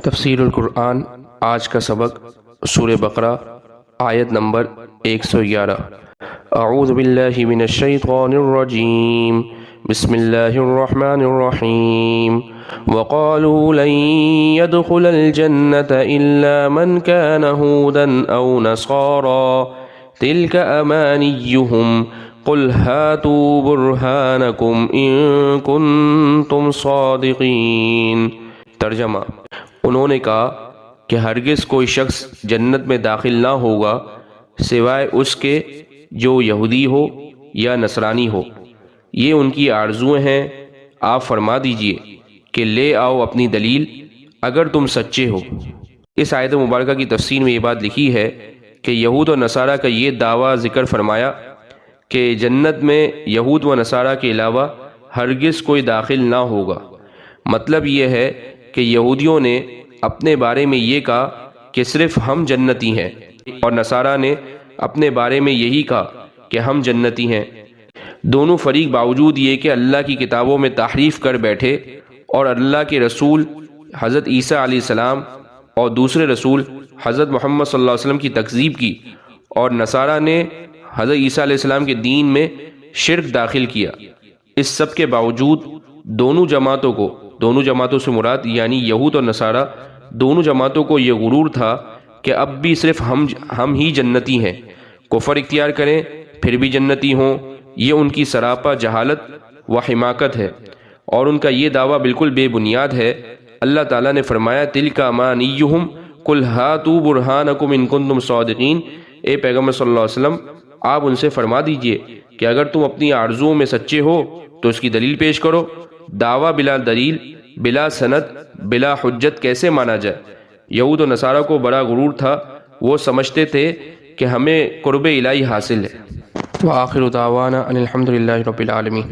تفسیر القرآن آج کا سبق سورہ بقرہ آیت نمبر 111۔ اعوذ باللہ من الشیطان الرجیم، بسم اللہ الرحمن الرحیم۔ وقالوا لن يدخل الجنة إلا من كان هودا أو نصارى تلك أمانيهم قل هاتوا برهانكم إن كنتم صادقين۔ ترجمہ، انہوں نے کہا کہ ہرگز کوئی شخص جنت میں داخل نہ ہوگا سوائے اس کے جو یہودی ہو یا نصرانی ہو، یہ ان کی آرزویں ہیں۔ آپ فرما دیجئے کہ لے آؤ اپنی دلیل اگر تم سچے ہو۔ اس آیت مبارکہ کی تفسیر میں یہ بات لکھی ہے کہ یہود و نصارہ کا یہ دعویٰ ذکر فرمایا کہ جنت میں یہود و نصارہ کے علاوہ ہرگز کوئی داخل نہ ہوگا۔ مطلب یہ ہے کہ یہودیوں نے اپنے بارے میں یہ کہا کہ صرف ہم جنتی ہیں، اور نصارہ نے اپنے بارے میں یہی کہا کہ ہم جنتی ہیں۔ دونوں فریق باوجود یہ کہ اللہ کی کتابوں میں تحریف کر بیٹھے اور اللہ کے رسول حضرت عیسیٰ علیہ السلام اور دوسرے رسول حضرت محمد صلی اللہ علیہ وسلم کی تکذیب کی، اور نصارہ نے حضرت عیسیٰ علیہ السلام کے دین میں شرک داخل کیا، اس سب کے باوجود دونوں جماعتوں سے مراد یعنی یہود اور نصارہ، دونوں جماعتوں کو یہ غرور تھا کہ اب بھی صرف ہم ہی جنتی ہیں، کفر اختیار کریں پھر بھی جنتی ہوں۔ یہ ان کی سراپا جہالت و حماقت ہے، اور ان کا یہ دعویٰ بالکل بے بنیاد ہے۔ اللہ تعالیٰ نے فرمایا تلک امانیہم قل ہاتوا برہانکم ان کنتم صادقین۔ اے پیغمبر صلی اللہ علیہ وسلم، آپ ان سے فرما دیجئے کہ اگر تم اپنی آرزوؤں میں سچے ہو تو اس کی دلیل پیش کرو۔ دعویٰ بلا دلیل، بلا سند، بلا حجت کیسے مانا جائے؟ یہود و نصارہ کو بڑا غرور تھا، وہ سمجھتے تھے کہ ہمیں قرب الہی حاصل ہے۔ وآخر دعوانا ان الحمد للہ رب العالمین۔